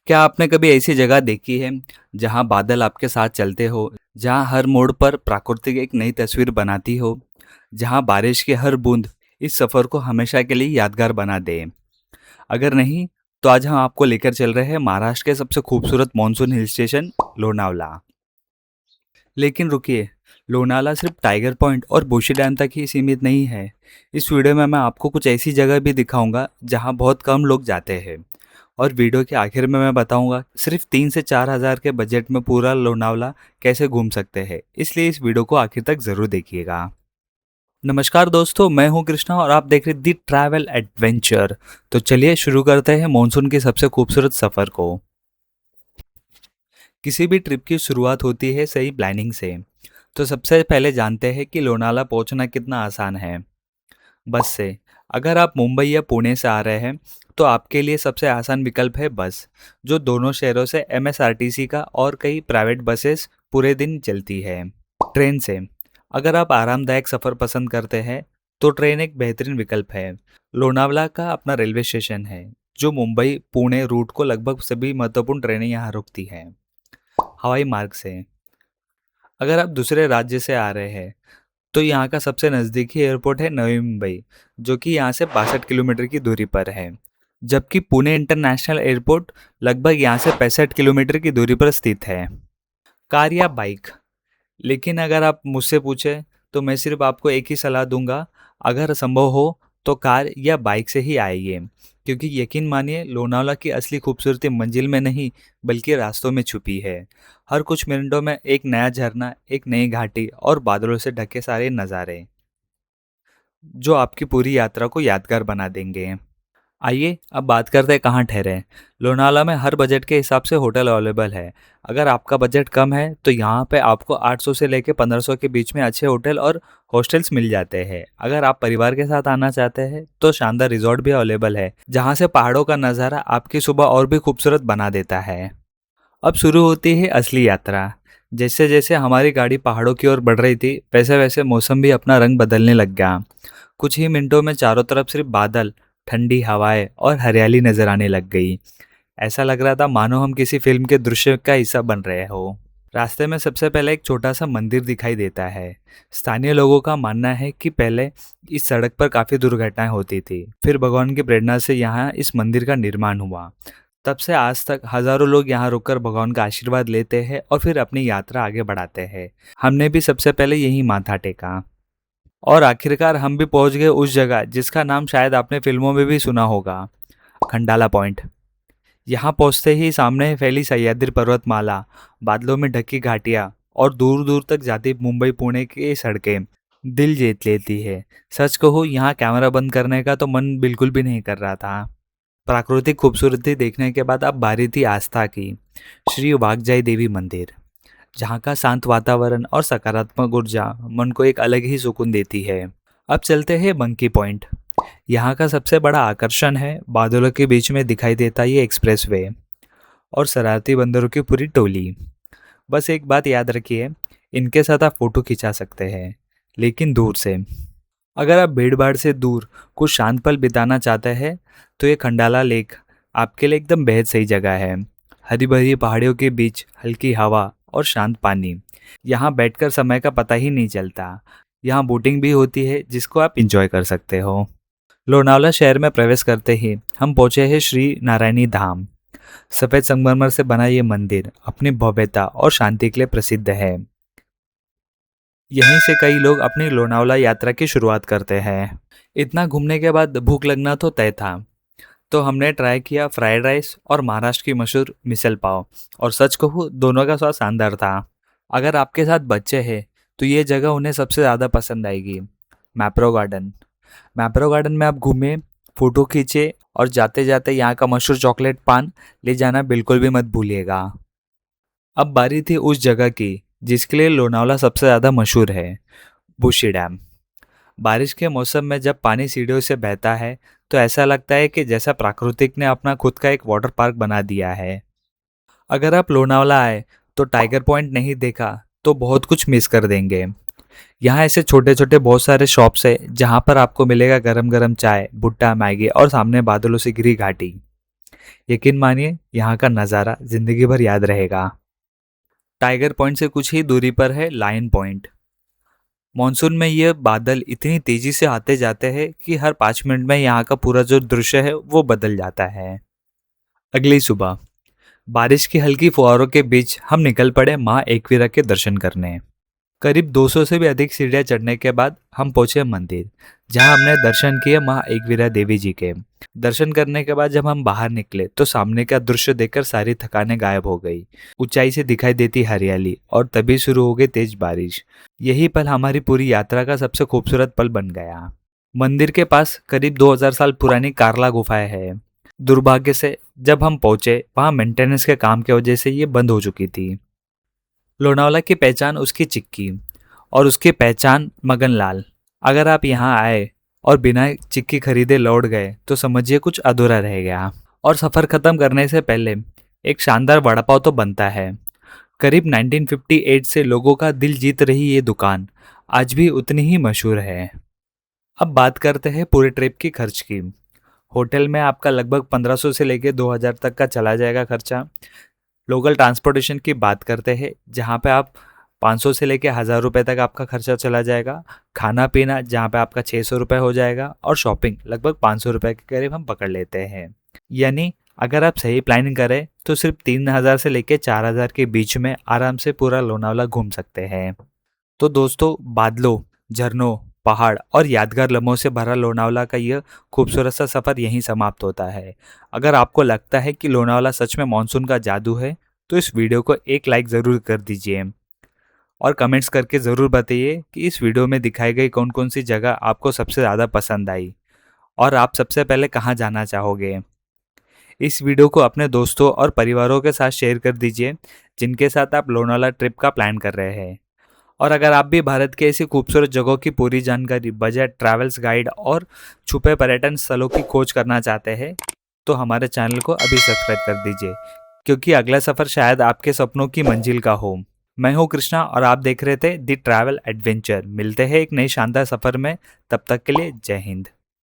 क्या आपने कभी ऐसी जगह देखी है जहां बादल आपके साथ चलते हो, जहां हर मोड़ पर प्राकृतिक एक नई तस्वीर बनाती हो, जहां बारिश की हर बूंद इस सफर को हमेशा के लिए यादगार बना दे? अगर नहीं, तो आज हम आपको लेकर चल रहे हैं महाराष्ट्र के सबसे खूबसूरत मानसून हिल स्टेशन लोनावला। लेकिन रुकिए, लोनावला सिर्फ टाइगर पॉइंट और बुशी डैम तक ही सीमित नहीं है। इस वीडियो में मैं आपको कुछ ऐसी जगह भी दिखाऊंगा जहां बहुत कम लोग जाते हैं। और वीडियो के आखिर में मैं बताऊंगा सिर्फ 3 से 4 हज़ार के बजट में पूरा लोनावला कैसे घूम सकते हैं, इसलिए इस वीडियो को आखिर तक जरूर देखिएगा। नमस्कार दोस्तों, मैं हूं कृष्णा और आप देख रहे दी ट्रैवल एडवेंचर। तो चलिए शुरू करते हैं मॉनसून के सबसे खूबसूरत सफर को। किसी भी ट्रिप की शुरुआत होती है सही प्लानिंग से। तो सबसे पहले जानते हैं कि लोनावला पहुंचना कितना आसान है। बस से। अगर आप मुंबई या पुणे से आ रहे हैं तो आपके लिए सबसे आसान विकल्प है बस, जो दोनों शहरों से एमएसआरटीसी का और कई प्राइवेट बसेस पूरे दिन चलती है। ट्रेन से। अगर आप आरामदायक सफ़र पसंद करते हैं तो ट्रेन एक बेहतरीन विकल्प है। लोनावला का अपना रेलवे स्टेशन है, जो मुंबई पुणे रूट को लगभग सभी महत्वपूर्ण ट्रेनें यहाँ रुकती हैं। हवाई मार्ग से। अगर आप दूसरे राज्य से आ रहे हैं तो यहाँ का सबसे नज़दीकी एयरपोर्ट है नवी मुंबई, जो कि यहाँ से 62 किलोमीटर की दूरी पर है। जबकि पुणे इंटरनेशनल एयरपोर्ट लगभग यहाँ से 65 किलोमीटर की दूरी पर स्थित है। कार या बाइक। लेकिन अगर आप मुझसे पूछें तो मैं सिर्फ आपको एक ही सलाह दूंगा, अगर संभव हो तो कार या बाइक से ही आइए। क्योंकि यकीन मानिए, लोनावला की असली खूबसूरती मंजिल में नहीं बल्कि रास्तों में छुपी है। हर कुछ मिनटों में एक नया झरना, एक नई घाटी और बादलों से ढके सारे नज़ारे, जो आपकी पूरी यात्रा को यादगार बना देंगे। आइए अब बात करते हैं कहाँ ठहरे। लोनावला में हर बजट के हिसाब से होटल अवेलेबल है। अगर आपका बजट कम है तो यहाँ पे आपको 800 से लेकर 1500 के बीच में अच्छे होटल और हॉस्टल्स मिल जाते हैं। अगर आप परिवार के साथ आना चाहते हैं तो शानदार रिजॉर्ट भी अवेलेबल है, जहाँ से पहाड़ों का नज़ारा आपकी सुबह और भी खूबसूरत बना देता है। अब शुरू होती है असली यात्रा। जैसे जैसे हमारी गाड़ी पहाड़ों की ओर बढ़ रही थी, वैसे वैसे मौसम भी अपना रंग बदलने लग गया। कुछ ही मिनटों में चारों तरफ सिर्फ बादल, ठंडी हवाएं और हरियाली नजर आने लग गई। ऐसा लग रहा था मानो हम किसी फिल्म के दृश्य का हिस्सा बन रहे हो। रास्ते में सबसे पहले एक छोटा सा मंदिर दिखाई देता है। स्थानीय लोगों का मानना है कि पहले इस सड़क पर काफी दुर्घटनाएं होती थी, फिर भगवान की प्रेरणा से यहाँ इस मंदिर का निर्माण हुआ। तब से आज तक हजारों लोग यहाँ रुककर भगवान का आशीर्वाद लेते हैं और फिर अपनी यात्रा आगे बढ़ाते हैं। हमने भी सबसे पहले यही माथा टेका। और आखिरकार हम भी पहुंच गए उस जगह जिसका नाम शायद आपने फिल्मों में भी सुना होगा, खंडाला पॉइंट। यहाँ पहुंचते ही सामने फैली सह्याद्री पर्वतमाला, बादलों में ढकी घाटियाँ और दूर दूर तक जाती मुंबई पुणे की सड़कें दिल जीत लेती है। सच कहूँ, यहाँ कैमरा बंद करने का तो मन बिल्कुल भी नहीं कर रहा था। प्राकृतिक खूबसूरती देखने के बाद अब बारी थी आस्था की। श्री वागजाई देवी मंदिर, जहाँ का शांत वातावरण और सकारात्मक ऊर्जा मन को एक अलग ही सुकून देती है। अब चलते हैं मंकी पॉइंट। यहाँ का सबसे बड़ा आकर्षण है बादलों के बीच में दिखाई देता ये एक्सप्रेसवे और शरारती बंदरों की पूरी टोली। बस एक बात याद रखिए, इनके साथ आप फोटो खिंचा सकते हैं, लेकिन दूर से। अगर आप भीड़ भाड़ से दूर कुछ शांत पल बिताना चाहते हैं तो ये खंडाला लेक आपके लिए एकदम बेहद सही जगह है। हरी भरी पहाड़ियों के बीच हल्की हवा और शांत पानी, यहाँ बैठकर समय का पता ही नहीं चलता। यहाँ बोटिंग भी होती है जिसको आप इंजॉय कर सकते हो। लोनावला शहर में प्रवेश करते ही हम पहुंचे हैं श्री नारायणी धाम। सफेद संगमरमर से बना ये मंदिर अपनी भव्यता और शांति के लिए प्रसिद्ध है। यहीं से कई लोग अपनी लोनावला यात्रा की शुरुआत करते हैं। इतना घूमने के बाद भूख लगना तो तय था, तो हमने ट्राई किया फ्राइड राइस और महाराष्ट्र की मशहूर मिसल पाव। और सच कहूँ, दोनों का स्वाद शानदार था। अगर आपके साथ बच्चे हैं तो ये जगह उन्हें सबसे ज़्यादा पसंद आएगी। मैप्रो गार्डन। मैप्रो गार्डन में आप घूमें, फोटो खींचे और जाते जाते यहाँ का मशहूर चॉकलेट पान ले जाना बिल्कुल भी मत भूलिएगा। अब बारी थी उस जगह की जिसके लिए लोनावला सबसे ज़्यादा मशहूर है, बुशी डैम। बारिश के मौसम में जब पानी सीढ़ियों से बहता है तो ऐसा लगता है कि जैसा प्राकृतिक ने अपना खुद का एक वाटर पार्क बना दिया है। अगर आप लोनावला आए तो टाइगर पॉइंट नहीं देखा तो बहुत कुछ मिस कर देंगे। यहाँ ऐसे छोटे छोटे बहुत सारे शॉप्स है जहाँ पर आपको मिलेगा गरम गरम चाय, भुट्टा, मैगी और सामने बादलों से घिरी घाटी। यकीन मानिए, यहाँ का नज़ारा जिंदगी भर याद रहेगा। टाइगर पॉइंट से कुछ ही दूरी पर है लायन पॉइंट। मॉनसून में ये बादल इतनी तेजी से आते जाते हैं कि हर 5 मिनट में यहाँ का पूरा जो दृश्य है वो बदल जाता है। अगली सुबह बारिश की हल्की फुहारों के बीच हम निकल पड़े माँ एकवीरा के दर्शन करने। करीब 200 से भी अधिक सीढ़ियां चढ़ने के बाद हम पहुंचे मंदिर, जहां हमने दर्शन किए माँ एकवीरा देवी जी के। दर्शन करने के बाद जब हम बाहर निकले तो सामने का दृश्य देखकर सारी थकाने गायब हो गई। ऊंचाई से दिखाई देती हरियाली और तभी शुरू हो गई तेज बारिश। यही पल हमारी पूरी यात्रा का सबसे खूबसूरत पल बन गया। मंदिर के पास करीब 2000 साल पुरानी कार्ला गुफाएं है। दुर्भाग्य से जब हम पहुंचे वहां मेंटेनेंस के काम की वजह से ये बंद हो चुकी थी। लोनावला की पहचान उसकी चिक्की और उसकी पहचान मगनलाल। अगर आप यहाँ आए और बिना चिक्की खरीदे लौट गए तो समझिए कुछ अधूरा रह गया। और सफ़र ख़त्म करने से पहले एक शानदार वड़ा पाव तो बनता है। करीब 1958 से लोगों का दिल जीत रही ये दुकान आज भी उतनी ही मशहूर है। अब बात करते हैं पूरे ट्रिप की खर्च की। होटल में आपका लगभग 1500 से लेके 2000 तक का चला जाएगा खर्चा। लोकल ट्रांसपोर्टेशन की बात करते हैं, जहाँ पे आप 500 से लेके 1000 रुपये तक आपका खर्चा चला जाएगा। खाना पीना जहाँ पे आपका 600 रुपये हो जाएगा और शॉपिंग लगभग 500 रुपये के करीब हम पकड़ लेते हैं। यानी अगर आप सही प्लानिंग करें तो सिर्फ 3000 से लेके 4000 के बीच में आराम से पूरा लोनावला घूम सकते हैं। तो दोस्तों, बादलों, झरनों, पहाड़ और यादगार लम्हों से भरा लोनावला का यह खूबसूरत सा सफ़र यहीं समाप्त होता है। अगर आपको लगता है कि लोनावला सच में मानसून का जादू है, तो इस वीडियो को एक लाइक ज़रूर कर दीजिए और कमेंट्स करके ज़रूर बताइए कि इस वीडियो में दिखाई गई कौन कौन सी जगह आपको सबसे ज़्यादा पसंद आई और आप सबसे पहले कहाँ जाना चाहोगे। इस वीडियो को अपने दोस्तों और परिवारों के साथ शेयर कर दीजिए, जिनके साथ आप लोनावला ट्रिप का प्लान कर रहे हैं। और अगर आप भी भारत के ऐसी खूबसूरत जगहों की पूरी जानकारी, बजट, ट्रैवल्स गाइड और छुपे पर्यटन स्थलों की खोज करना चाहते हैं, तो हमारे चैनल को अभी सब्सक्राइब कर दीजिए, क्योंकि अगला सफ़र शायद आपके सपनों की मंजिल का हो। मैं हूँ कृष्णा और आप देख रहे थे दी ट्रैवल एडवेंचर। मिलते हैं एक नई शानदार सफ़र में, तब तक के लिए जय हिंद।